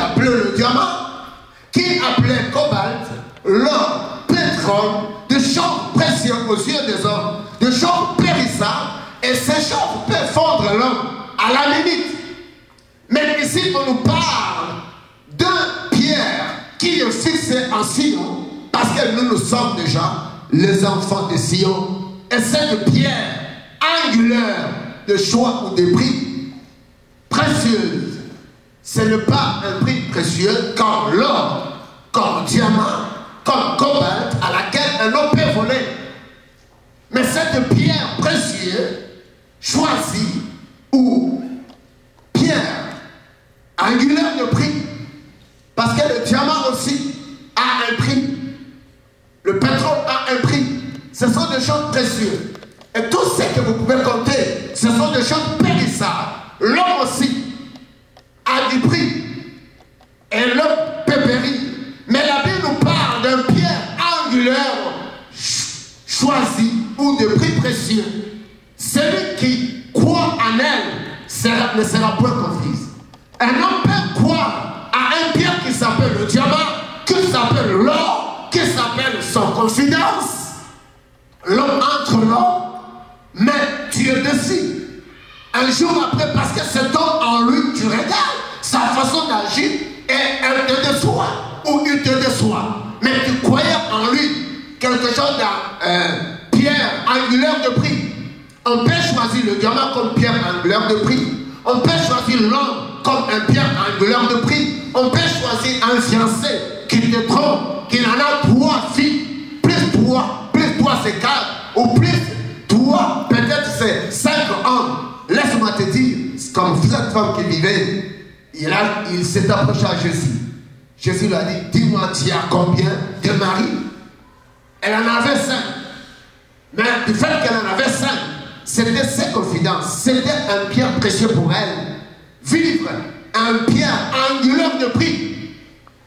appelait le diamant, qui appelait cobalt, l'or, pétrole, de choses précieuses aux yeux des hommes, de choses périssables, et ces choses peuvent fondre l'homme à la limite. Mais ici, on nous parle de Pierre qui est fixé en Sion, parce que nous sommes déjà les enfants de Sion. Et cette pierre angulaire de choix ou de prix précieuse, ce n'est pas un prix précieux comme l'or, comme diamant, comme cobalt, à laquelle un homme peut voler. Mais cette pierre précieuse, choisie, ou pierre angulaire de prix, parce que le diamant aussi a un prix, le pétrole a un prix, ce sont des choses précieuses. Et tout ce que vous pouvez compter, ce sont des choses périssables. L'homme aussi a du prix, et l'homme peut périr. Mais la Bible nous parle d'un pierre angulaire choisi ou de prix précieux. Celui qui croit en elle ne sera point confuse. Un homme peut croire à un pierre qui s'appelle le diamant, qui s'appelle l'or, qui s'appelle son confidence. L'homme entre l'or, mais Dieu décide. Un jour après, parce que cet homme en lui, tu regardes sa façon d'agir et elle te déçoit ou il te déçoit. Mais tu croyais en lui quelque chose d'un pierre angulaire de prix. On peut choisir le diamant comme pierre angulaire de prix. On peut choisir l'homme comme un pierre angulaire de prix. On peut choisir un fiancé qui te trompe, qui en a 3 filles, plus 3 c'est 4, ou plus 3, peut-être c'est 5 hommes. Laisse-moi te dire, comme cette femme qui vivait, il s'est approché à Jésus. Jésus lui a dit, dis-moi, tu as combien de maris? Elle en avait 5. Mais du fait qu'elle en avait 5, c'était ses confidences. C'était un pierre précieux pour elle. Vivre un pierre angulaire de prix.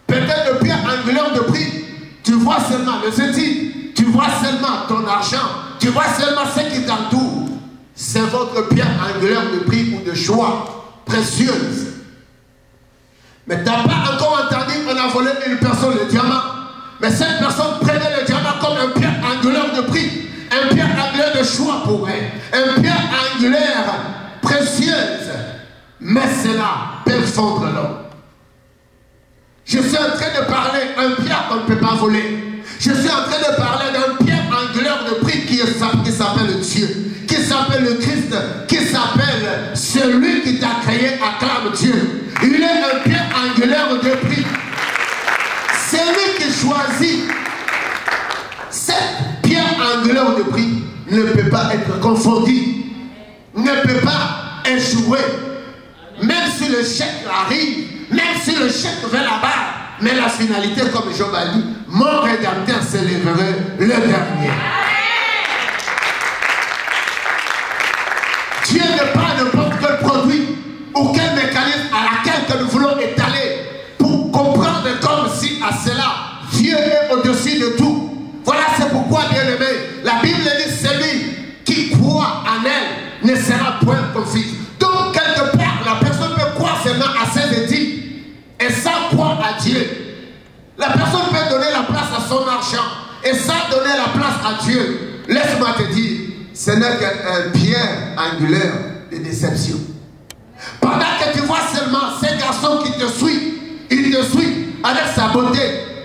Peut-être le pierre angulaire de prix. Tu vois seulement le études, tu vois seulement ton argent, tu vois seulement ce qui t'entoure. C'est votre pierre angulaire de prix ou de choix précieuse. Mais tu n'as pas encore entendu qu'on a volé une personne le diamant. Mais cette personne prenait le diamant comme un pierre angulaire de prix, un pierre angulaire de choix pour elle, un pierre angulaire précieuse. Mais cela peut fondre l'homme. Je suis en train de parler d'un pierre qu'on ne peut pas voler. Je suis en train de parler d'un pierre angulaire de prix qui s'appelle Dieu, qui s'appelle le Christ, qui s'appelle celui qui t'a créé, acclame Dieu. Il est un pierre angulaire de prix. C'est lui qui choisit. Cette pierre angulaire de prix ne peut pas être confondue, ne peut pas échouer. Même si le chèque arrive, même si le chèque va là-bas, mais la finalité, comme Job a dit, mon rédempteur s'élèverait le dernier. Dieu n'est pas n'importe quel produit ou quel mécanisme à laquelle que nous voulons étaler pour comprendre comme si à cela, Dieu est au-dessus de tout. Voilà, c'est pourquoi, bien aimé, la Bible dit celui qui croit en elle ne sera point confus. Donc, quelque part, la personne peut croire seulement à ses études et sans croire à Dieu. La personne peut donner la place à son argent et sans donner la place à Dieu. Laisse-moi te dire, ce n'est qu'un pierre angulaire de déception. Pendant que tu vois seulement ces garçons qui te suivent, il te suit avec sa beauté,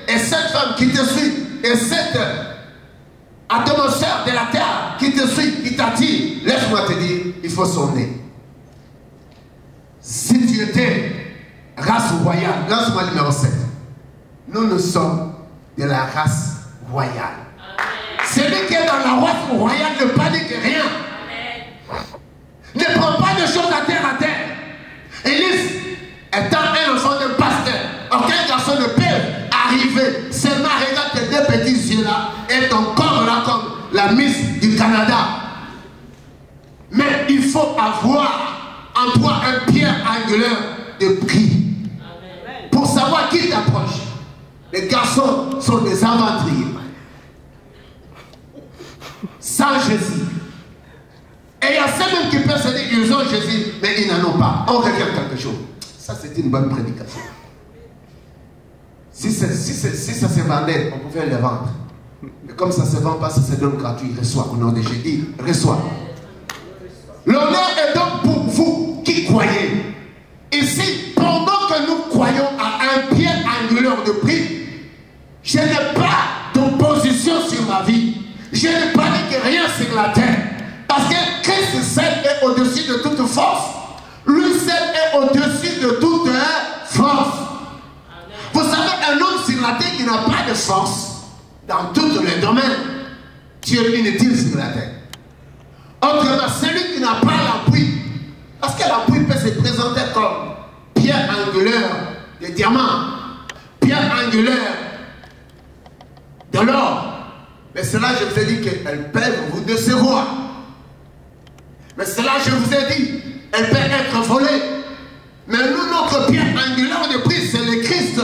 et cette femme qui te suit, et cette atmosphère de la terre qui te suit, qui t'attire, laisse-moi te dire, il faut sonner. Si tu étais race royale, lance-moi numéro 7. Nous sommes de la race royale. Celui qui est dans la race royale ne panique rien. Ne prend pas de choses à terre. Élise, étant un enfant de pasteur, aucun garçon ne peut arriver seulement regarde tes 2 petits yeux là et ton corps là comme la Miss du Canada. Mais il faut avoir en toi un pierre angulaire de prix. Pour savoir qui t'approche. Les garçons sont des aventuriers. Sans Jésus. Et il y a ceux même qui peuvent se dire qu'ils ont Jésus, mais ils n'en ont pas. On regarde quelque chose. Ça, c'est une bonne prédication. Si ça se vendait, on pouvait le vendre. Mais comme ça ne se vend pas, ça se donne gratuit. Reçois au nom de Jésus. Reçois. L'honneur est donc pour vous qui croyez. Ici, pendant que nous croyons à un pied angulaire de prix, je n'ai pas d'opposition sur ma vie. Je ne panique rien sur la terre. Parce que Christ seul est au-dessus de toute force. Lui seul est au-dessus de toute force. Vous savez, un homme sur la terre qui n'a pas de force, dans tous les domaines, tu es inutile sur la terre. Autrement, celui qui n'a pas l'appui, parce que l'appui peut se présenter comme pierre angulaire de diamant, pierre angulaire de l'or. Mais cela, je vous ai dit qu'elles peuvent vous décevoir. Mais cela, je vous ai dit, elles peuvent être volées. Mais nous, notre pierre angulaire de prix, c'est le Christ.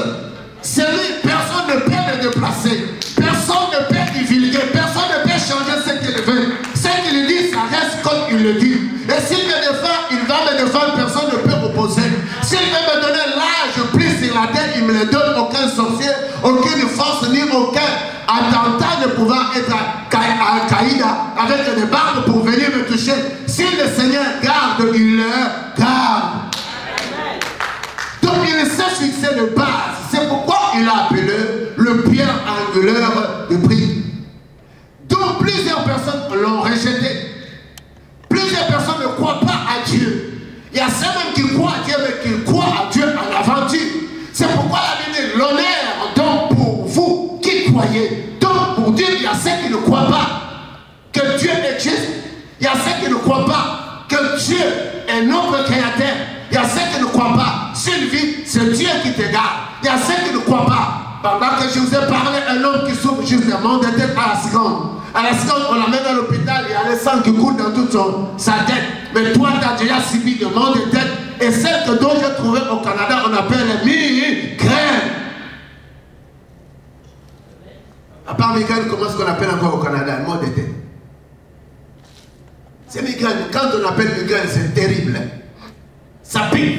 C'est lui, personne ne peut le déplacer. Personne ne peut divulguer. Personne ne peut changer ce qu'il veut. Ce qu'il dit, ça reste comme il le dit. Et s'il me défend, il va me défendre. Personne ne peut opposer. S'il veut me donner l'âge plus sur la terre, il me le donne. Aucun sorcier, aucune force, ni aucun attentat ne pouvant être à Al-Qaïda avec des barbes pour venir me toucher. Si le Seigneur garde, il le garde. Donc il sait fixer les bases. C'est pourquoi il a appelé le pierre angulaire de prix. Donc plusieurs personnes l'ont rejeté. Plusieurs personnes ne croient pas à Dieu. Il y a ceux même qui croient à Dieu, mais qui croient à Dieu en aventure. C'est pourquoi la Bible dit l'honneur donc pour vous qui croyez. Donc pour Dieu, il y a ceux qui ne croient pas que Dieu est juste. Il y a ceux qui ne croient pas que Dieu est notre créateur. Il y a ceux qui ne croient pas. Sylvie, c'est Dieu qui te garde. Il y a ceux qui ne croient pas. Pendant que je vous ai parlé, un homme qui souffre juste de mal de tête à la seconde. À la seconde, on l'amène à l'hôpital, il y a le sang qui coule dans toute sa tête. Mais toi, tu as déjà subi de mal de tête. Et celle dont j'ai trouvé au Canada, on appelle migraine. À part migraine, comment est-ce qu'on appelle encore au Canada? Mal de tête. C'est migraine. Quand on appelle migraine, c'est terrible. Ça pique.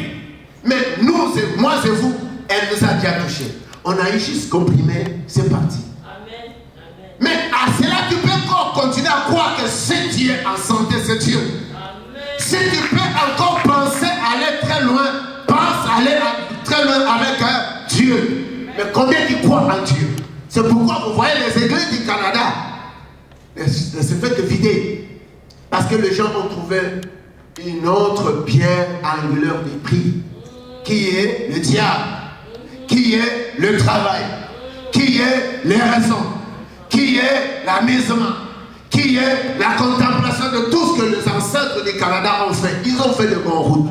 Mais nous, moi et vous, elle nous a déjà touchés. On a eu juste comprimé, c'est parti. Amen. Amen. Mais à cela, tu peux encore continuer à croire que si tu es en santé, c'est Dieu. Amen. Si tu peux encore penser aller très loin, pense aller très loin avec Dieu. Mais combien tu crois en Dieu? C'est pourquoi vous voyez les églises du Canada se fait vider. Parce que les gens ont trouvé une autre pierre angulaire de prix, qui est le diable, qui est le travail, qui est les raisons, qui est l'amusement, qui est la contemplation de tout ce que les ancêtres du Canada ont fait. Ils ont fait de bonnes routes,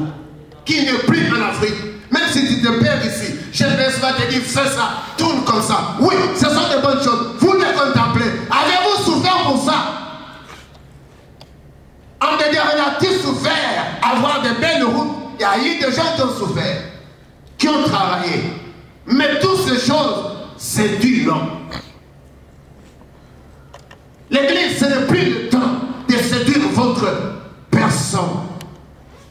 qui n'est plus en Afrique. Même si tu te perds ici, je vais te dire, fais ça, tourne comme ça. Oui, ce sont de bonnes choses. Vous les contemplez. Avez-vous souffert pour ça? En me disant, as-tu souffert avoir de belles routes? Il y a eu des gens qui ont souffert, qui ont travaillé. Mais toutes ces choses séduisent l'homme. L'église, ce n'est plus le temps de séduire votre personne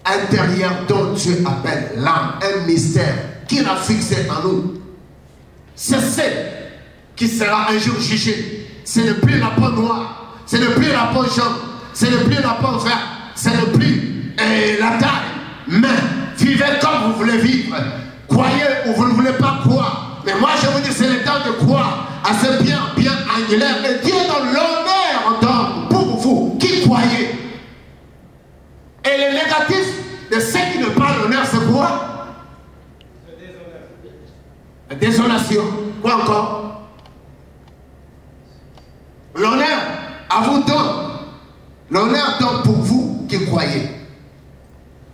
intérieure dont Dieu appelle l'âme, un mystère qu'il a fixé en nous. C'est celle qui sera un jour jugée. Ce n'est plus la peau noire, ce n'est plus la peau jaune, ce n'est plus la peau verte, ce n'est plus la taille. Mais vivez comme vous voulez vivre. Croyez ou vous ne voulez pas croire. Mais moi je vous dis, c'est le temps de croire à ce bien angulaire. Et Dieu donne l'honneur d'homme pour vous qui croyez. Et le négatif de ceux qui ne parlent l'honneur, c'est quoi? La désolation. Quoi encore? L'honneur à vous donne. L'honneur donne pour vous qui croyez.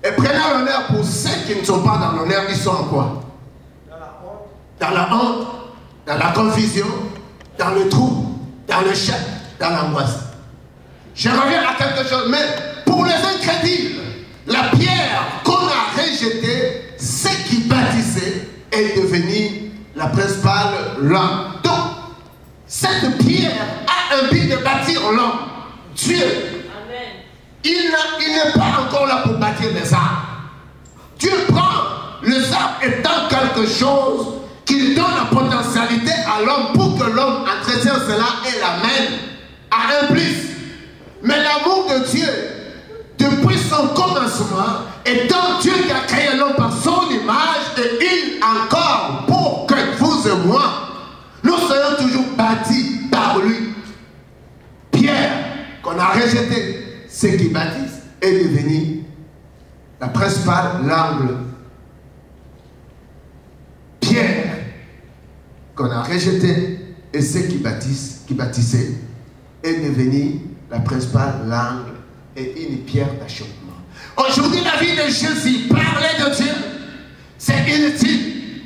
Et prenez l'honneur pour ceux qui ne sont pas dans l'honneur, ils sont en quoi? Dans la honte, dans la confusion, dans le trou, dans le chèque, dans l'angoisse. Je reviens à quelque chose, mais pour les incrédules, la pierre qu'on a rejetée, ce qui bâtissait, est devenue la principale lampe. Donc, cette pierre a un but de bâtir l'homme. Dieu, il n'est pas encore là pour bâtir les arbres. Dieu prend les arbres étant quelque chose qu'il donne la potentialité à l'homme pour que l'homme entretient cela et l'amène à un plus. Mais l'amour de Dieu, depuis son commencement, étant Dieu qui a créé l'homme par son image, et il encore pour que vous et moi, nous soyons toujours bâtis par lui. Pierre, qu'on a rejeté, ce qui baptise, est devenu la principale langue. Pierre, qu'on a rejeté, et ceux qui baptisaient, est devenu la principale langue et une pierre d'achoppement. Aujourd'hui, la vie de Jésus, parler de Dieu, c'est inutile.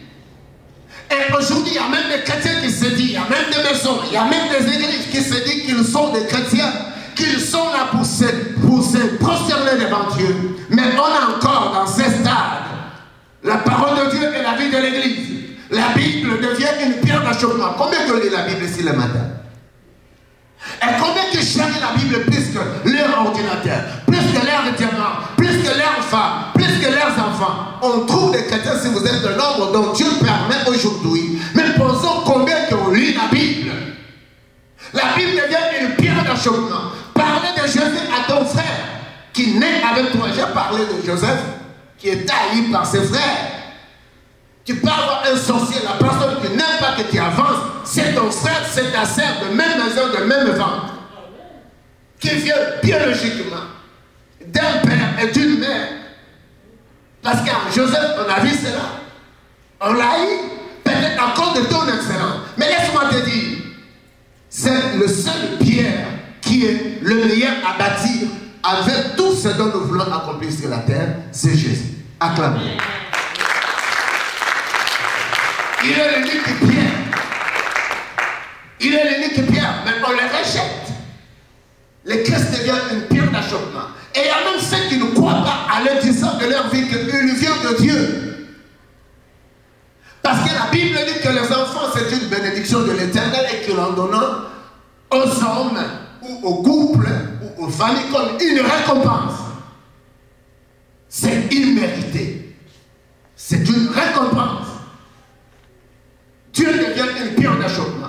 Et aujourd'hui, il y a même des chrétiens qui se disent, il y a même des maisons, il y a même des églises qui se disent qu'ils sont des chrétiens, qu'ils sont là pour se prosterner devant Dieu. Mais on est encore dans ce stade. La parole de Dieu est la vie de l'église. La Bible devient une pierre d'achoppement. Combien de lit la Bible ici le matin? Et combien qui cherchent la Bible plus que leur ordinateur, plus que leur diamant, plus que leurs femmes, plus que leurs enfants? On trouve des chrétiens, si vous êtes le nombre dont Dieu permet aujourd'hui, mais posons combien qui ont lu la Bible. La Bible devient une pierre d'achoppement. Parlez de Jésus à ton frère qui naît avec toi. J'ai parlé de Joseph qui est haï par ses frères. Tu peux avoir un sorcier, la personne qui n'aime pas que tu avances, c'est ton frère, c'est ta sœur, de même maison, de même ventre, qui vient biologiquement d'un père et d'une mère. Parce qu'en Joseph, on a vu cela. On l'a eu, peut-être à cause de ton excellence. Mais laisse-moi te dire, c'est le seul pierre qui est le meilleur à bâtir avec tout ce dont nous voulons accomplir sur la terre, c'est Jésus. Acclamez. Il est l'unique pierre. Il est l'unique pierre, mais on les rejette. Le Christ devient une pierre d'achoppement. Et il y a même ceux qui ne croient pas à l'indice de leur vie qu'il vient de Dieu. Parce que la Bible dit que les enfants, c'est une bénédiction de l'Éternel et que l'on donne aux hommes ou aux couples ou aux familles comme une récompense. C'est immérité. C'est une récompense. Dieu devient une pierre d'achoppement,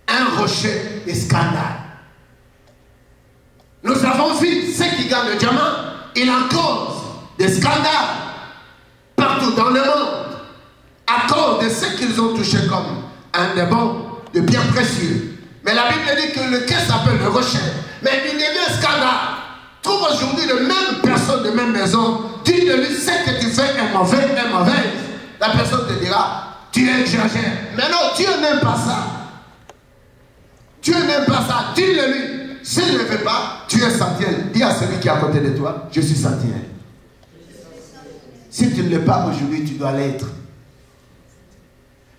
un rocher de scandale. Nous avons vu ceux qui gagnent le diamant, il en cause des scandales partout dans le monde, à cause de ce qu'ils ont touché comme un des bons, de bien précieux. Mais la Bible dit que le quai s'appelle le rocher, mais il devient un scandale. Trouve aujourd'hui de même personne de même maison, dis de lui ce que tu fais est mauvais, est mauvaise. La personne te dira, tu exagères. Mais non, Dieu n'aime pas ça. Dieu n'aime pas ça. Dis-le lui. S'il ne le fait pas, tu es sentinelle. Dis à celui qui est à côté de toi, je suis sentinelle. Si tu ne l'es pas aujourd'hui, tu dois l'être.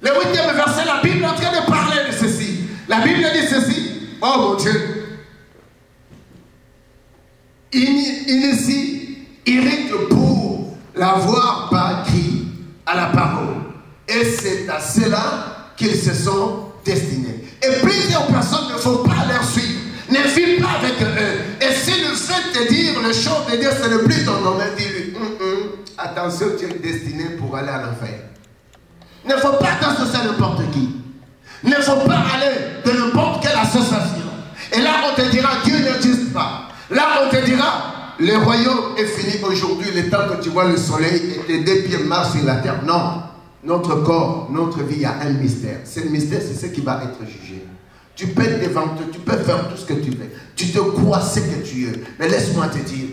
Le 8e verset, la Bible est en train de parler de ceci. La Bible dit ceci. Oh mon Dieu. Ici, irrite pour l'avoir pas cri à la parole. Et c'est à cela qu'ils se sont destinés. Et plusieurs personnes ne faut pas leur suivre. Ne vis pas avec eux. Et si le fait de dire le chant de Dieu, ce n'est plus ton domaine, dis-lui, attention, tu es destiné pour aller à l'enfer. Il ne faut pas t'associer à n'importe qui. Il ne faut pas aller de n'importe quelle association. Et là, on te dira, Dieu n'existe pas. Là, on te dira, le royaume est fini aujourd'hui, le temps que tu vois le soleil et tes deux pieds marchent sur la terre. Non. Notre corps, notre vie, il y a un mystère. Ce mystère, c'est ce qui va être jugé. Tu peux être devant toi, tu peux faire tout ce que tu veux. Tu te crois ce que tu es. Mais laisse-moi te dire,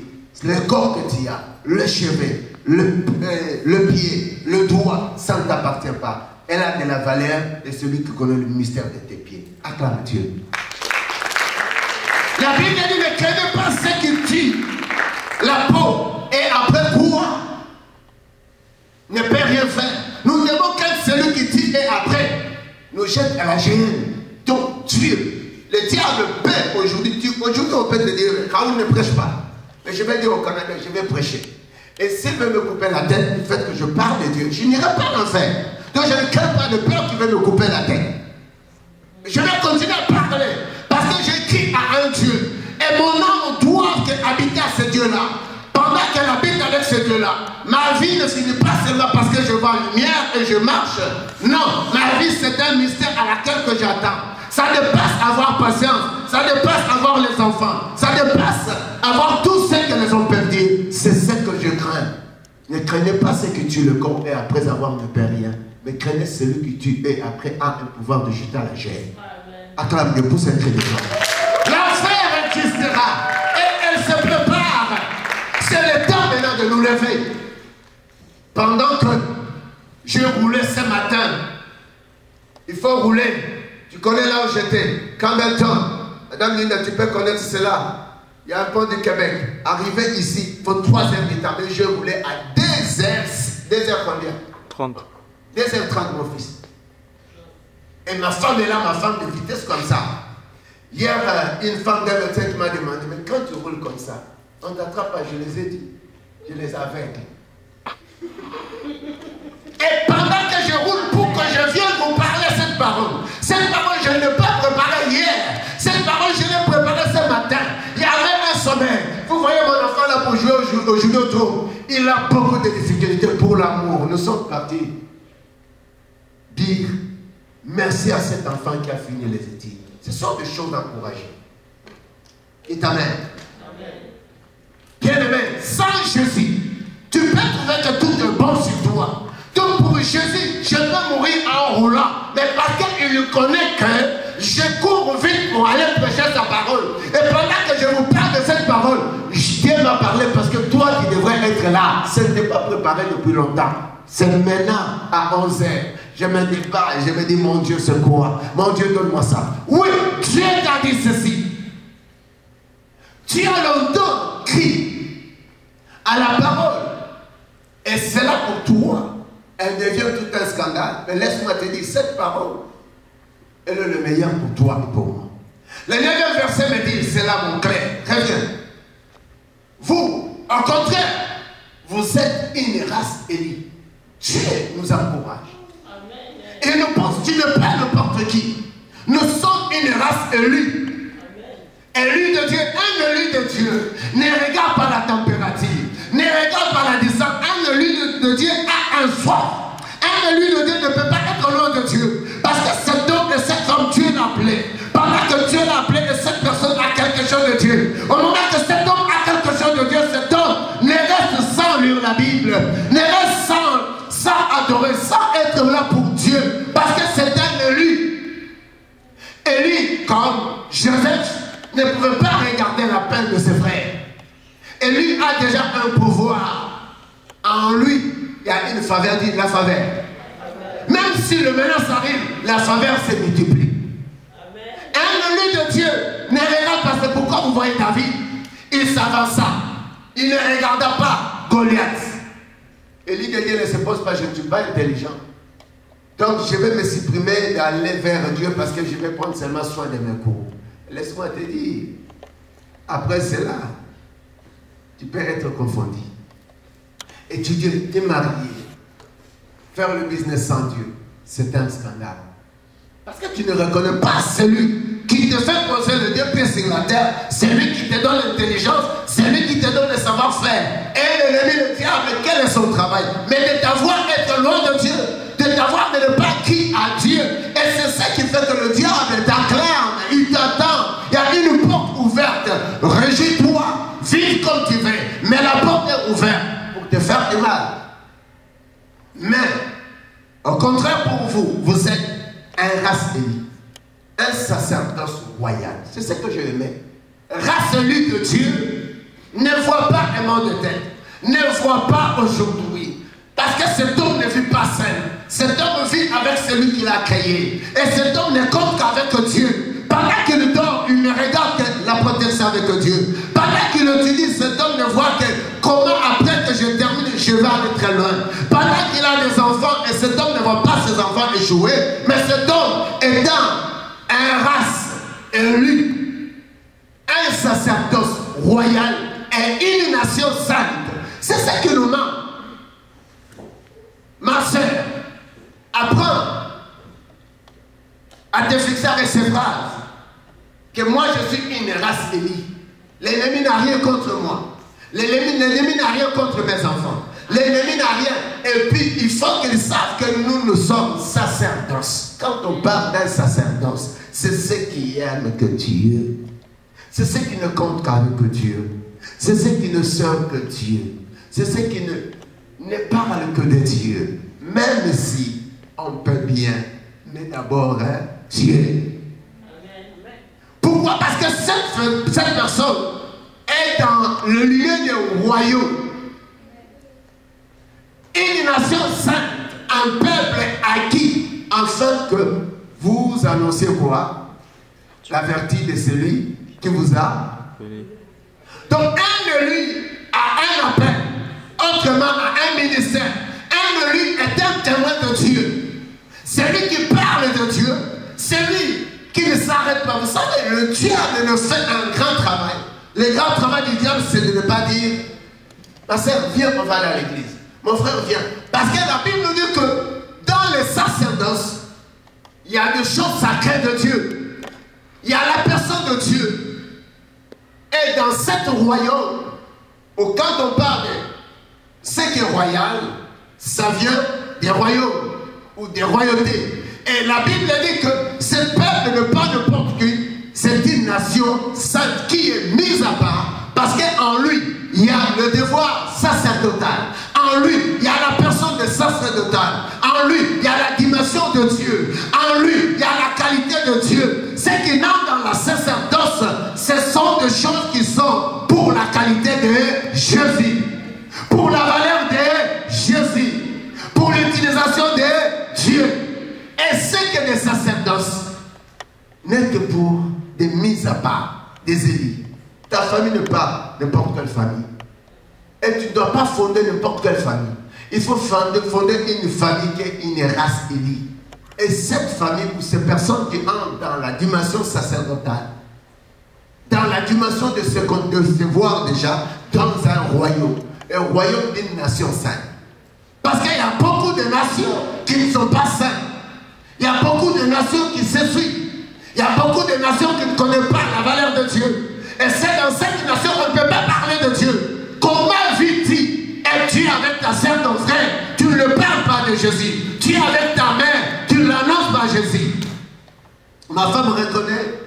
le corps que tu as, le cheveu, le pied, le doigt, ça ne t'appartient pas. Elle a de la valeur de celui qui connaît le mystère de tes pieds. Acclame Dieu. La Bible dit, ne craignez pas ce qui tue la peau et après quoi ne peut rien faire. Nous devons qu'être celui qui tue et après nous jette à la géhenne. Donc Dieu, le diable peut aujourd'hui, aujourd'hui on peut te dire, Raoul ne prêche pas. Mais je vais dire au Canada, je vais prêcher. Et s'il veut me couper la tête du fait que je parle de Dieu, je n'irai pas en enfer. Donc je ne crains pas de peur qui veut me couper la tête. Je vais continuer à parler parce que j'écris à un Dieu. Et mon âme doit habiter à ce Dieu-là. Pendant qu'elle habite avec ce Dieu-là. Ma vie ne finit pas seulement parce que je vois la lumière et je marche. Non, ma vie c'est un mystère à laquelle que j'attends. Ça dépasse avoir patience, ça dépasse avoir les enfants, ça dépasse avoir tout ce que les hommes peuvent dire. C'est ce que je crains. Ne craignez pas ce que tue le corps et après avoir ne perd rien. Mais craignez celui qui tue et après a un pouvoir de jeter à la chair. Acclame Dieu pour cette crédition. L'enfer existera et elle se prépare. C'est le temps maintenant de nous lever. Pendant que je roulais ce matin, il faut rouler. Tu connais là où j'étais, Campbellton. Madame Linda, tu peux connaître cela. Il y a un pont du Québec. Arrivé ici, il faut 3 heures du temps. Mais je roulais à 2 heures. 2 heures combien? 30. 2h30, mon fils. Et ma femme est là, ma femme de vitesse comme ça. Hier, une femme d'un médecin qui m'a demandé, mais quand tu roules comme ça, on ne t'attrape pas, je les ai dit. Je les aveugle. Et pendant que je roule pour que je vienne vous parler cette parole je ne l'ai pas préparée hier. Cette parole, je l'ai préparée ce matin. Il y avait un sommeil. Vous voyez mon enfant là pour jouer au judo. Il a beaucoup de difficultés pour l'amour. Nous sommes partis dire merci à cet enfant qui a fini les études. Ce sont des choses encouragées. Et amen. Bien-aimé, sans Jésus, tu peux trouver que tout est bon sur toi. Donc pour Jésus, je peux mourir en roulant. Mais parce qu'il connaît que je cours vite pour aller prêcher sa parole. Et pendant que je vous parle de cette parole, Dieu m'a parlé parce que toi qui devrais être là, ce n'était pas préparé depuis longtemps. C'est maintenant à 11h. Je me débat et je me dis, mon Dieu, c'est quoi? Mon Dieu, donne-moi ça. Oui, Dieu t'a dit ceci. Tu as longtemps crié à la parole. Et c'est là pour toi. Elle devient tout un scandale. Mais laisse-moi te dire, cette parole, elle est le meilleur pour toi et pour moi. Le 9e verset me dit, c'est là mon clé. Très bien. Vous, au contraire, vous êtes une race élue. Dieu nous encourage. Et nous pensons, tu ne pas n'importe qui. Nous sommes une race élue. Élu de Dieu, un élu de Dieu. Ne regarde pas la température. Ne regarde pas la distance. Un élu de Dieu a un soif. Un élu de Dieu ne peut pas être loin de Dieu. Parce que cet homme et cette femme, Dieu l'a appelé. Pendant que Dieu l'a appelé et cette personne a quelque chose de Dieu. Au moment que cet homme a quelque chose de Dieu, cet homme ne reste sans lire la Bible. Ne reste sans adorer, sans être là pour Dieu. Parce que c'est un élu. Élu comme Joseph ne pouvait pas regarder la peine de ses frères. Et lui a déjà un pouvoir. En lui, il y a une faveur, dit la faveur. Même si le menace arrive, la faveur se multiplie. Un élu de Dieu ne regarde pas, c'est pourquoi vous voyez David. Il s'avança. Il ne regarda pas Goliath. Élie de Dieu ne se pose pas, je ne suis pas intelligent. Donc je vais me supprimer d'aller vers Dieu parce que je vais prendre seulement soin de mes cours. Laisse-moi te dire, après cela, tu peux être confondu. Étudier, te marier, faire le business sans Dieu, c'est un scandale. Parce que tu ne reconnais pas celui qui te fait poser le Dieu pied sur la terre, celui qui te donne l'intelligence, celui qui te donne le savoir-faire. Et l'ennemi le diable, quel est son travail? Mais de t'avoir être loin de Dieu, de t'avoir de ne pas qui à Dieu. Et c'est ça qui fait que le diable t'acclame, il t'attend. Il y a une porte ouverte. Réjouis-toi, vis comme tu veux. Mais la porte est ouverte pour te faire du mal. Mais, au contraire pour vous, vous êtes un race élue, un sacerdoce royal. C'est ce que je aimais. Race élue de Dieu ne voit pas un monde de tête, ne voit pas aujourd'hui. Parce que cet homme ne vit pas seul. Cet homme vit avec celui qui l'a créé. Et cet homme ne compte qu'avec Dieu. Pendant qu'il dort, il ne regarde que la protection avec Dieu. Pendant qu'il utilise, cet homme ne voit que comment après que je termine, je vais aller très loin. Pendant qu'il a des enfants, et cet homme ne voit pas ses enfants échouer, mais cet homme est dans un race élu, un sacerdoce royal et une nation sainte. C'est ce qui nous manque. Ma soeur, apprends à te fixer avec ces phrases. Que moi je suis une race élue. L'ennemi n'a rien contre moi. L'ennemi n'a rien contre mes enfants. L'ennemi n'a rien. Et puis, il faut qu'ils savent que nous sommes sacerdoce. Quand on parle d'un sacerdoce, c'est ceux qui aiment que Dieu. C'est ceux qui ne comptent qu'avec Dieu. C'est ceux qui ne servent que Dieu. C'est ceux qui ne parlent que de Dieu. Même si on peut bien, mais d'abord, Dieu. Pourquoi? Parce que cette personne est dans le lieu du royaume. Une nation sainte, un peuple acquis, afin que vous annonciez quoi? L'averti de celui qui vous a. Donc un élu a un appel, autrement a un ministère. Un élu est un témoin de Dieu. Celui qui parle de Dieu, celui qui ne s'arrête pas. Vous savez, le diable ne fait un grand travail. Le grand travail du diable, c'est de ne pas dire, ma soeur, viens, on va aller à l'église. Mon frère, viens. Parce que la Bible nous dit que dans les sacerdoces, il y a des choses sacrées de Dieu. Il y a la personne de Dieu. Et dans cet royaume, quand on parle de ce qui est royal, ça vient des royaumes ou des royautés. Et la Bible dit que ce peuple n'est pas n'importe qui, c'est une nation sainte qui est mise à part. Parce qu'en lui, il y a le devoir sacerdotal. En lui, il y a la personne de sacerdotal. En lui, il y a la dimension de Dieu. En lui, il y a la qualité de Dieu. Ce qui n'entre dans la sacerdoce, ce sont des choses qui sont pour la qualité de Jésus. Pour la valeur de Jésus. Pour l'utilisation de Dieu. Et ce que les sacerdoces n'est que pour des mises à part, des élus. Ta famille n'est pas n'importe quelle famille. Et tu ne dois pas fonder n'importe quelle famille. Il faut fonder une famille qui est une race élue. Et cette famille ou ces personnes qui entrent dans la dimension sacerdotale, dans la dimension de ce qu'on doit voir déjà dans un royaume d'une nation sainte. Parce qu'il y a beaucoup de nations qui ne sont pas saintes. Il y a beaucoup de nations qui s'essuient. Il y a beaucoup de nations qui ne connaissent pas la valeur de Dieu. Et c'est dans cette nation qu'on ne peut pas parler de Dieu. Comment vis-tu? Es-tu avec ta sœur, ton frère? Tu ne le parles pas de Jésus. Tu es avec ta mère, tu ne l'annonces pas Jésus. Ma femme me reconnaît.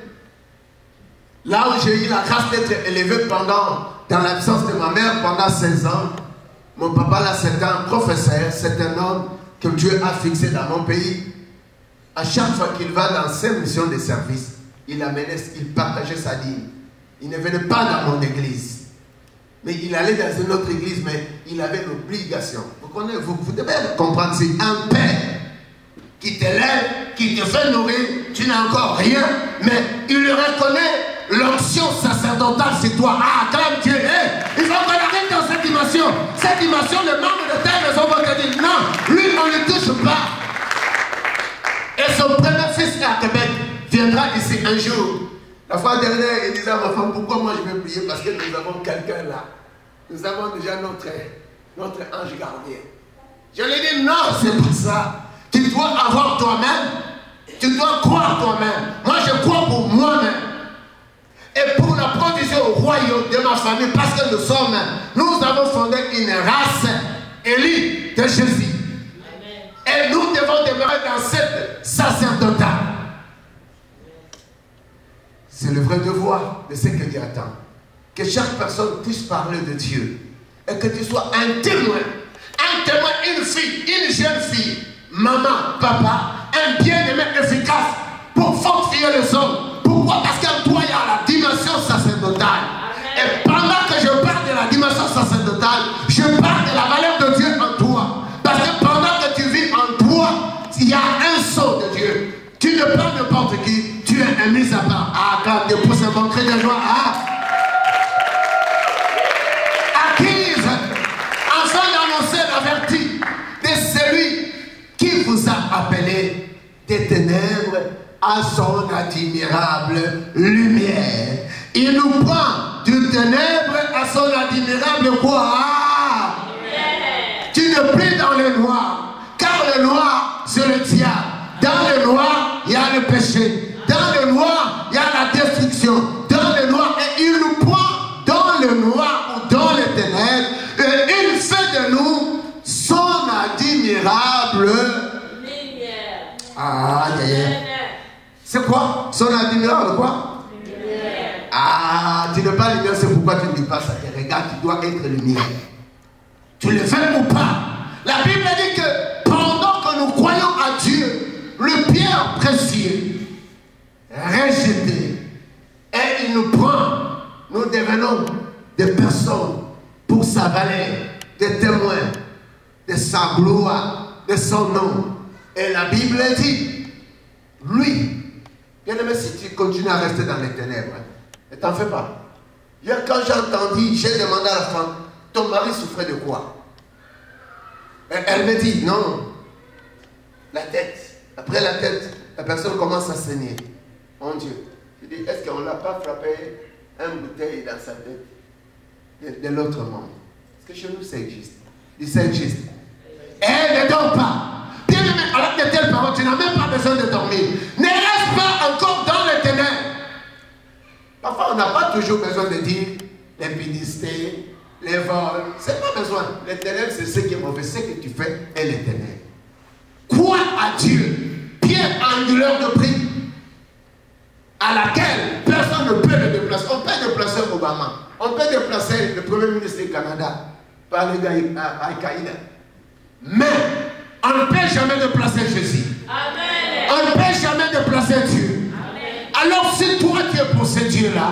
Là où j'ai eu la grâce d'être élevé dans l'absence de ma mère pendant 16 ans, mon papa là c'est un professeur, c'est un homme que Dieu a fixé dans mon pays. À chaque fois qu'il va dans ses missions de service, il partageait sa dîme. Il ne venait pas dans mon église. Mais il allait dans une autre église, mais il avait l'obligation. Vous devez comprendre, c'est un père qui t'élève, qui te fait nourrir, tu n'as encore rien, mais il reconnaît l'onction sacerdotale, c'est toi. Ah, quand Dieu est, il faut qu'on arrive dans cette dimension. Cette dimension, le membre de ta maison va te dire, non, lui, on ne le touche pas. Et son premier fils à Québec viendra ici un jour. La fois dernière, il disait à ma femme, pourquoi moi je vais prier? Parce que nous avons quelqu'un là. Nous avons déjà notre ange gardien. Je lui ai dit, non, c'est pas ça. Tu dois avoir toi-même. Tu dois croire toi-même. Moi, je crois pour moi-même. Et pour la provision au royaume de ma famille, parce que nous avons fondé une race élue de Jésus. Et nous devons demeurer dans cette sacerdotale. C'est le vrai devoir de ce que Dieu attend. Que chaque personne puisse parler de Dieu. Et que tu sois un témoin. Un témoin, une fille, une jeune fille, maman, papa, un bien-aimé efficace pour fortifier les hommes. Pourquoi? Parce qu'en toi, il y a la dimension sacerdotale. Et pendant que je parle de la dimension sacerdotale, je parle de la valeur de Dieu en toi. Parce que pendant que tu vis en toi, il y a un sceau de Dieu. Tu ne prends n'importe qui, tu es un mis à part. Ah, quand tu pousses un bon cri de joie, acquise, afin d'annoncer la vertu de celui qui vous a appelé des ténèbres à son admirable lumière. Il nous prend du ténèbre à son admirable quoi? Tu ne plus dans le noir, car le noir c'est le diable. Dans le noir, il y a le péché. Dans le noir, il y a la destruction. Dans le noir, et il nous prend dans le noir ou dans les ténèbres Ah, c'est quoi? Son admirable quoi? Ah, tu n'es pas lumière, c'est pourquoi tu ne dis pas ça. Regarde, tu dois être lumière. Tu le fais ou pas? La Bible dit que pendant que nous croyons à Dieu, le pierre précieux, rejeté, et il nous prend, nous devenons des personnes pour sa valeur, des témoins de sa gloire, de son nom. Et la Bible dit, lui, bien aimé, si tu continues à rester dans les ténèbres, ne t'en fais pas. Hier, quand j'ai entendu, j'ai demandé à la femme, ton mari souffrait de quoi? Elle me dit, non, la tête. Après la tête, la personne commence à saigner. Mon Dieu. Je dis, est-ce qu'on ne l'a pas frappé une bouteille dans sa tête de l'autre monde? Est-ce que chez nous, c'est existe? Il c'est existe. Elle ne dort pas. Bien aimé, avec de telles paroles, tu n'as même pas besoin de dormir. Ne reste pas encore dans les ténèbres. Parfois, on n'a pas toujours besoin de dire l'impudicité, les vols. C'est pas besoin. Les ténèbres, c'est ce qui est mauvais. Ce que tu fais est les ténèbres. Crois à Dieu, pierre angulaire de prix, à laquelle personne ne peut le déplacer. On peut déplacer Obama. On peut déplacer le Premier ministre du Canada par les gars à Al-Qaïda. Mais on ne peut jamais déplacer Jésus. Amen. On ne peut jamais déplacer Dieu. Amen. Alors si toi tu es pour ce Dieu-là,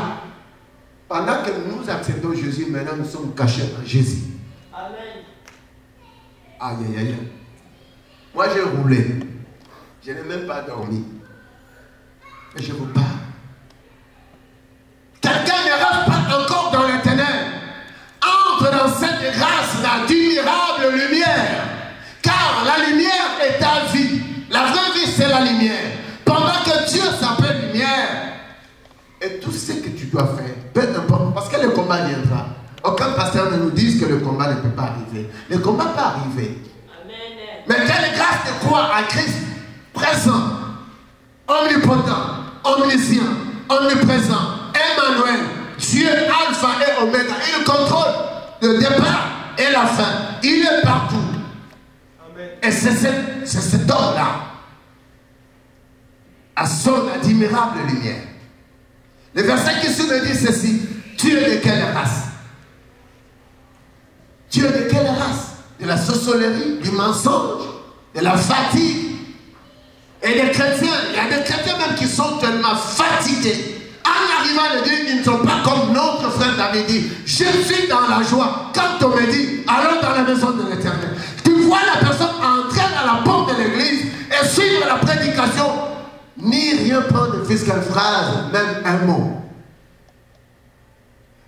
pendant que nous acceptons Jésus, maintenant nous sommes cachés en Jésus. Amen. Aïe, aïe, aïe. Moi j'ai roulé. Je n'ai même pas dormi. Et je vous parle. Quelqu'un ne reste pas encore dans les ténèbres. Entre dans cette grâce-là d'admirable lumière. Car la lumière est ta vie. La vraie vie, c'est la lumière. Pendant que Dieu s'appelle lumière, et tout ce que tu dois faire, peu importe, parce que le combat viendra. Aucun pasteur ne nous dise que le combat ne peut pas arriver. Le combat peut arriver. Amen. Mais quelle grâce de croire à Christ présent, omnipotent, omniscient, omniprésent, Emmanuel, Dieu Alpha et Oméga. Il contrôle le départ et la fin. Il est partout. Amen. Et c'est cet homme-là, à son admirable lumière. Le verset qui suit me dit ceci. Tu es de quelle race? Tu es de quelle race? De la sorcellerie, du mensonge, de la fatigue. Et les chrétiens, il y a des chrétiens même qui sont tellement fatigués. En arrivant à Dieu, ils ne sont pas comme notre frère David dit. Je suis dans la joie. Quand on me dit, allons dans la maison de l'Éternel. Tu vois la personne entrer à la porte de l'église et suivre la prédication. Ni rien prendre fût-ce qu'une phrase, même un mot.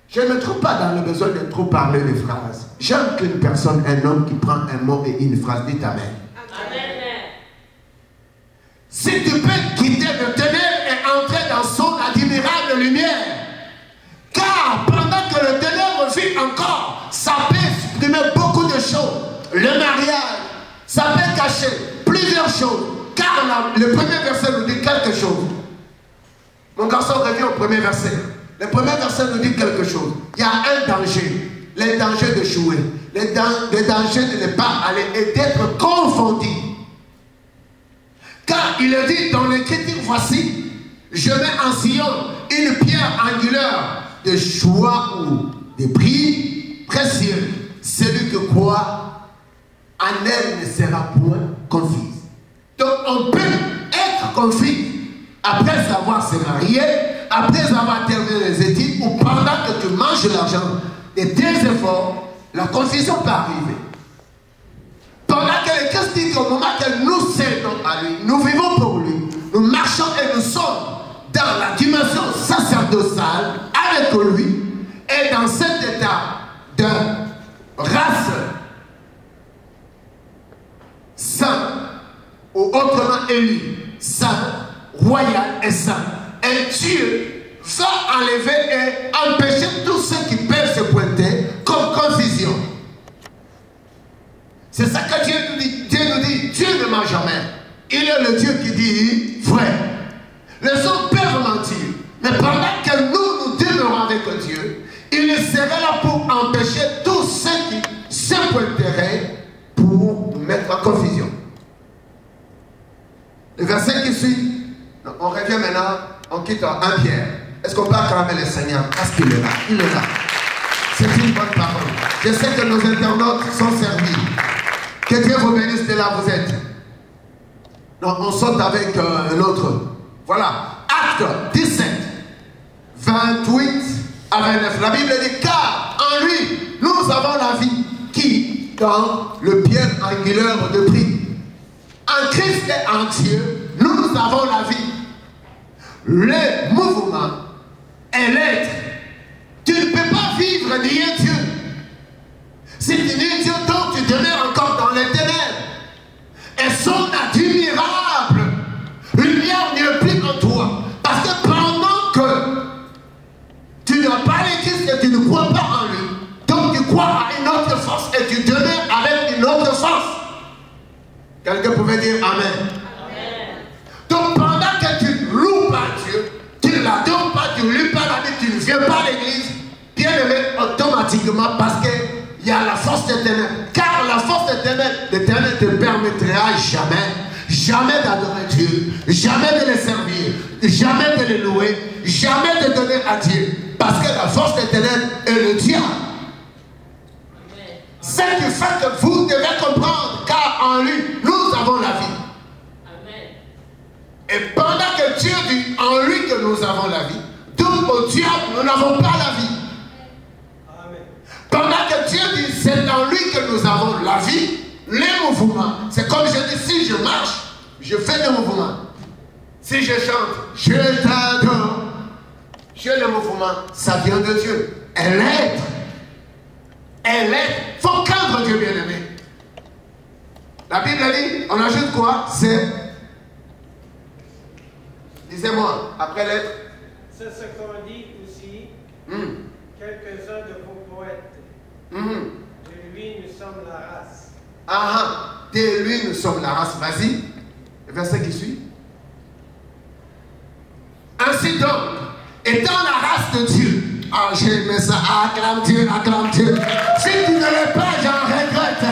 Je ne me trouve pas dans le besoin de trop parler des phrases. J'aime qu'une personne, un homme qui prend un mot et une phrase, dit Amen. Amen. Si tu peux quitter le ténèbre et entrer dans son admirable lumière, car pendant que le ténèbre vit encore, ça peut supprimer beaucoup de choses. Le mariage, ça peut cacher plusieurs choses. Car le premier verset nous dit quelque chose. Mon garçon revient au premier verset. Le premier verset nous dit quelque chose. Il y a un danger. Le danger d'échouer. Le danger de ne pas aller et d'être confondu. Car il est dit dans l'Écriture, voici, je mets en Sion une pierre angulaire de choix ou de prix précieux. Celui que croit en elle ne sera point confus. Donc on peut être confus après avoir se marié, après avoir terminé les études ou pendant que tu manges l'argent de tes efforts, la confusion peut arriver. Pendant que le Christ dit qu'au moment que nous cédons à lui, nous vivons pour lui, nous marchons et nous sommes dans la dimension sacerdotale avec lui et dans cet état de race sainte ou autrement élu, saint, royal et saint. Et Dieu va enlever et empêcher tous ceux qui peuvent se pointer comme confusion. C'est ça que Dieu nous dit. Dieu ne ment jamais. Il est le Dieu qui dit vrai. Les hommes peuvent mentir. Mais pendant que nous demeurons avec Dieu, il serait là pour empêcher tous ceux qui se pointeraient pour nous mettre en confusion. Le verset Verset qui suit. On revient maintenant, on quitte 1 Pierre. Est-ce qu'on peut acclamer le Seigneur? Parce qu'il est là, il est là. C'est une bonne parole. Je sais que nos internautes sont servis. Que Dieu vous bénisse de là où vous êtes. Donc on saute avec un autre. Voilà. Acte 17, 28 à 29. La Bible dit, car en lui, nous avons la vie qui, dans le pierre angulaire de prix. En Christ et en Dieu, nous avons la vie. Le mouvement et l'être. Tu ne peux pas vivre nier Dieu. Si tu nies Dieu, donc tu demeures encore dans les ténèbres. Et son admirable lumière n'est plus en toi. Parce que pendant que tu n'as pas le Christ et tu ne crois pas en lui, donc tu crois à une autre force et tu demeures avec une autre force. Quelqu'un pouvait dire Amen. Amen. Donc pendant que tu loues pas Dieu, tu ne l'adores pas, tu ne lis pas la Bible, tu ne viens pas à l'église, bien aimé, automatiquement parce qu'il y a la force des ténèbres. Car la force des ténèbres ne te permettra jamais d'adorer Dieu, jamais de le servir, jamais de le louer, jamais de donner à Dieu. Parce que la force des ténèbres est le diable. C'est du fait que vous devez comprendre, car en lui, nous avons la vie. Amen. Et pendant que Dieu dit en lui que nous avons la vie, donc au diable, nous n'avons pas la vie. Amen. Pendant que Dieu dit c'est en lui que nous avons la vie, les mouvements, c'est comme je dis, si je marche, je fais des mouvements. Si je chante, je t'adore. J'ai le mouvement, ça vient de Dieu. Et l'être. Et l'être. Il faut craindre Dieu, bien-aimé. La Bible dit, on ajoute quoi? C'est. Disez-moi, après l'être. C'est ce qu'on dit aussi. Quelques-uns de vos poètes. De lui, nous sommes la race. Ah, de lui, nous sommes la race. Vas-y. Le verset qui suit. Ainsi donc, étant la race de Dieu. Ah, j'ai aimé ça. Acclame Dieu, acclame Dieu. Si tu ne l'es pas, j'en regrette.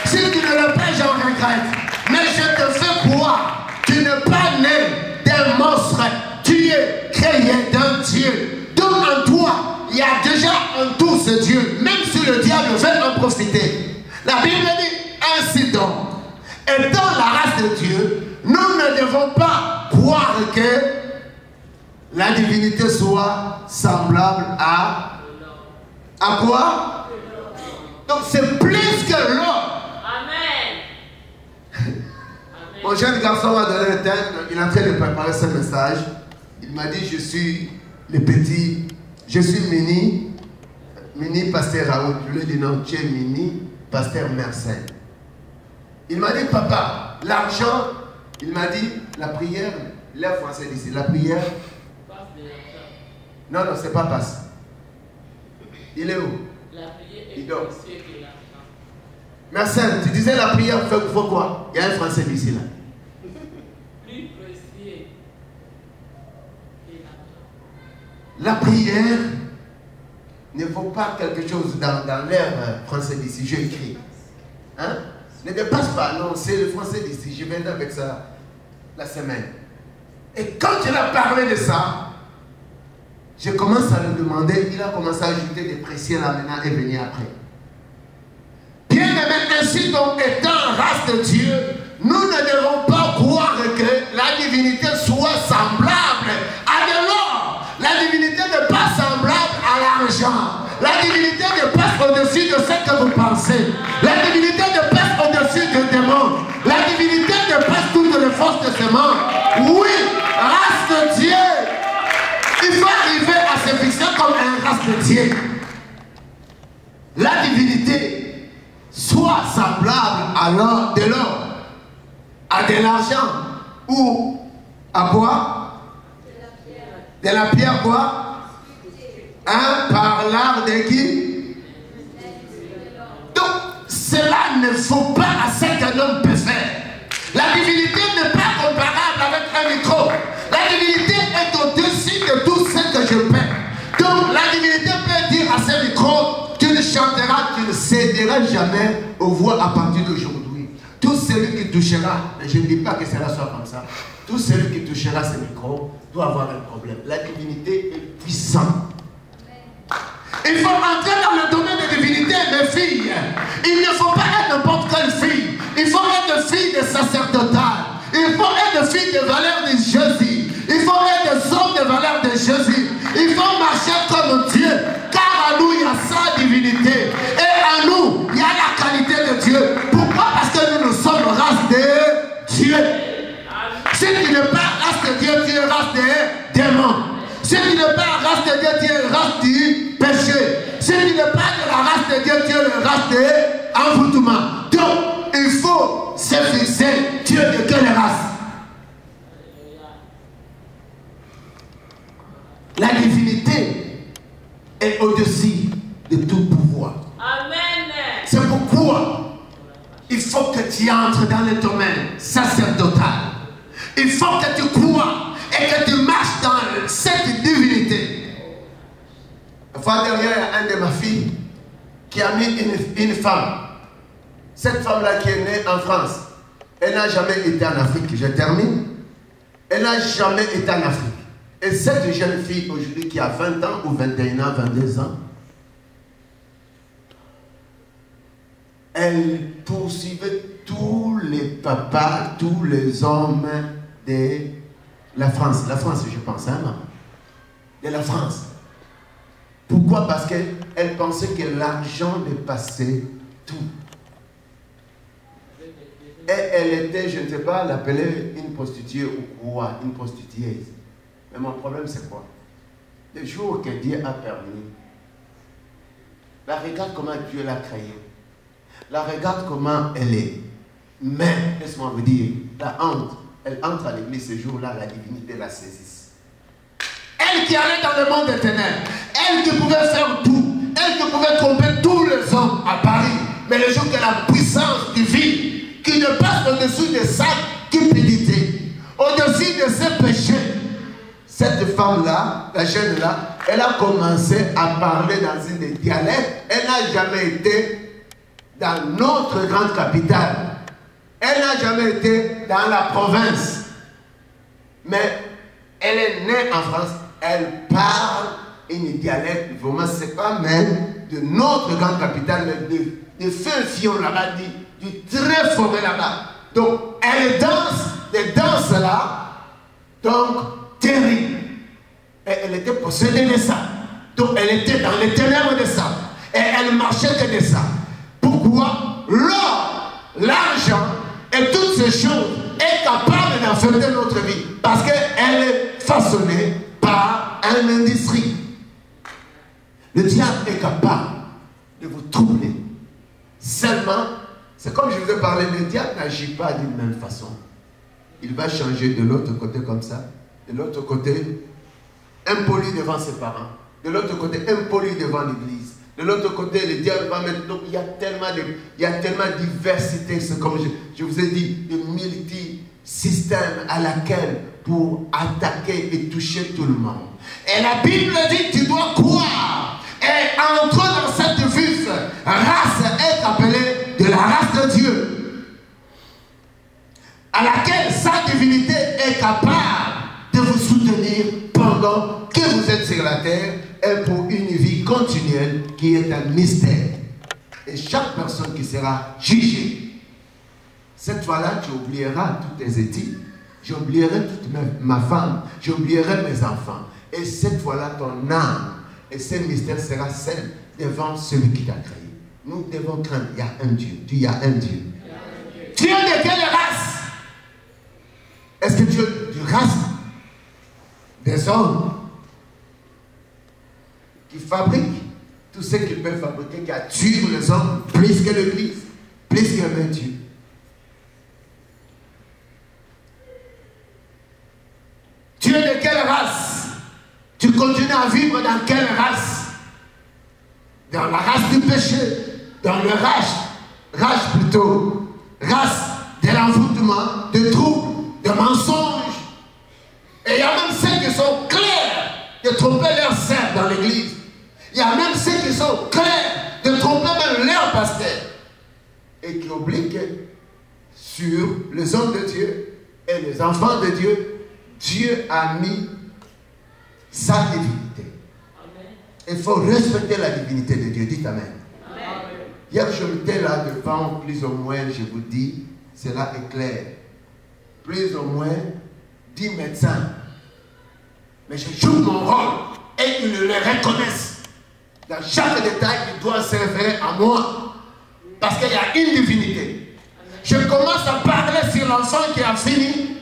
Si tu ne l'es pas, j'en regrette. Mais je te fais croire. Tu n'es pas né d'un monstre. Tu es créé d'un Dieu. Donc en toi, il y a déjà en tout ce Dieu. Même si le diable veut en profiter. La Bible dit ainsi donc. Étant la race de Dieu, nous ne devons pas croire que la divinité soit semblable à quoi? Donc c'est plus que l'homme. Amen. Mon jeune garçon m'a donné le thème, il est en train de préparer ce message. Il m'a dit je suis le petit, je suis mini pasteur Raoul. Je lui ai dit non, tu es mini pasteur Mersenne. Il m'a dit papa, l'argent, il m'a dit la prière, les Français d'ici, la prière. Non, non, c'est pas passe. Il est où? La prière est plus précieuse que l'argent. Marcel, tu disais la prière faut quoi? Il y a un Français d'ici là. Plus précieux que l'argent. La prière ne vaut pas quelque chose dans l'air français d'ici. Je écris. Hein? Ne dépasse pas. Non, c'est le français d'ici. Je viens avec ça la semaine. Et quand il a parlé de ça, je commence à le demander, il a commencé à ajouter des précieux là maintenant et venir après. Bien aimé, ainsi donc étant race de Dieu, nous ne devons pas croire que la divinité soit semblable à de l'or. La divinité n'est pas semblable à l'argent. La divinité ne passe au-dessus de ce que vous pensez. La divinité ne passe au-dessus des démons. La divinité ne passe toutes les forces de ce monde. Oui, race de Dieu. Il faut arriver à se fixer comme un race de Dieu. La divinité soit semblable à l'or, de l'or, à de l'argent ou à quoi? De la pierre quoi? Hein? Par l'art de qui? Donc cela ne faut pas à ce qu'un homme peut faire. La divinité n'est pas comparable avec un micro. La divinité est au-dessus de tout ce que je fais. Donc la divinité peut dire à ce micro, tu ne chanteras, tu ne céderas jamais aux voix à partir d'aujourd'hui. Tu tout celui qui touchera, et je ne dis pas que cela soit comme ça, tout celui qui touchera ce micro doit avoir un problème. La divinité est puissante. Il faut entrer dans le domaine de divinité, mes filles. Il ne faut pas être n'importe quelle fille. Il faut être fille de sacerdotal. Il faut être fille de valeur de Jésus. Il faut être des hommes de valeur de Jésus. Il faut marcher comme Dieu. Car en nous, il y a sa divinité. Et en nous, il y a la qualité de Dieu. Pourquoi? Parce que nous sommes race de Dieu. Si tu n'es pas race de Dieu, tu es race des démons. Si tu n'es pas race de Dieu, tu es race du péché. Si tu n'es pas de la race de Dieu, tu es la race de l'envoûtement. Donc, il faut se fixer Dieu de quelle race? La divinité est au-dessus de tout pouvoir. Amen. C'est pourquoi il faut que tu entres dans le domaine sacerdotal. Il faut que tu crois et que tu marches dans cette divinité. La fois dernière, un de ma fille qui a mis une femme. Cette femme-là qui est née en France, elle n'a jamais été en Afrique. Je termine. Elle n'a jamais été en Afrique. Et cette jeune fille aujourd'hui qui a 20 ans ou 21 ans, 22 ans, elle poursuivait tous les papas, tous les hommes de la France. La France, je pense, hein, maman? De la France. Pourquoi? Parce qu'elle pensait que l'argent dépassait tout. Et elle était, je ne sais pas, l'appelait une prostituée ou quoi, une prostitueuse. Mais mon problème, c'est quoi? Le jour que Dieu a permis, la regarde comment Dieu l'a créée. La regarde comment elle est. Mais, laisse-moi vous dire, la honte, elle entre à l'église ce jour-là, la divinité la saisisse. Elle qui allait dans le monde des ténèbres, elle qui pouvait faire tout, elle qui pouvait tromper tous les hommes à Paris, mais le jour que la puissance divine, qui ne passe au-dessus de sa cupidité, au-dessus de ses péchés, cette femme-là, la jeune-là, elle a commencé à parler dans une dialecte. Elle n'a jamais été dans notre grande capitale. Elle n'a jamais été dans la province. Mais elle est née en France. Elle parle une dialecte, vraiment, c'est pas même de notre grande capitale, mais de fin-fion là-bas, du très forêt là-bas. Donc, elle danse, des danses-là, donc, terrible. Et elle était possédée de ça. Donc elle était dans les ténèbres de ça. Et elle marchait que de ça. Pourquoi? L'or, l'argent et toutes ces choses est capable d'affecter notre vie. Parce qu'elle est façonnée par une industrie. Le diable est capable de vous troubler. Seulement, c'est comme je vous ai parlé, le diable n'agit pas d'une même façon. Il va changer de l'autre côté comme ça. De l'autre côté, impoli devant ses parents. De l'autre côté, impoli devant l'église. De l'autre côté, le diable va mettre... Donc, il y a tellement de diversité. C'est comme je vous ai dit, de multi-systèmes à laquelle pour attaquer et toucher tout le monde. Et la Bible dit, tu dois croire. Et entre dans cette vive race est appelée de la race de Dieu, à laquelle sa divinité est capable de vous soutenir pendant que vous êtes sur la terre et pour une vie continuelle qui est un mystère. Et chaque personne qui sera jugée, cette fois-là, tu oublieras toutes tes études, j'oublierai toute ma femme, j'oublierai mes enfants. Et cette fois-là, ton âme et ce mystère sera seul devant celui qui t'a créé. Nous devons craindre, il y a un Dieu. Il y a un Dieu. Tu es de quelle race? Est-ce que tu es du race des hommes qui fabriquent tout ce qu'ils peuvent fabriquer, qui attirent les hommes plus que l'Église, plus que même Dieu? Tu es de quelle race? Tu continues à vivre dans quelle race? Dans la race du péché, dans le race plutôt, race de l'envoûtement, de troubles, de mensonges. Et il y a même ceux qui sont clairs de tromper leurs sœurs dans l'église. Il y a même ceux qui sont clairs de tromper même leur pasteur. Et qui oublient que sur les hommes de Dieu et les enfants de Dieu, Dieu a mis sa divinité. Il faut respecter la divinité de Dieu. Dites Amen. Hier, je m'étais là devant, plus ou moins, je vous dis, cela est clair, plus ou moins 10 médecins. Mais je joue mon rôle et ils le reconnaissent. Dans chaque détail, ils doivent se référer à moi. Parce qu'il y a une divinité. Je commence à parler sur l'enfant qui a fini.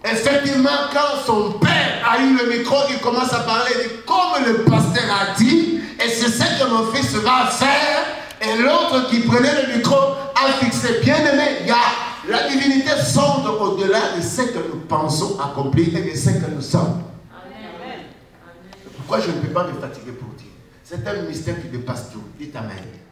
Effectivement, quand son père a eu le micro, il commence à parler de comme le pasteur a dit, et c'est ce que mon fils va faire. Et l'autre qui prenait le micro a fixé, bien aimé, la divinité sonde au-delà de ce que nous pensons accomplir et de ce que nous sommes. Amen. Pourquoi je ne peux pas me fatiguer pour dire? C'est un mystère qui dépasse tout. Dites Amen.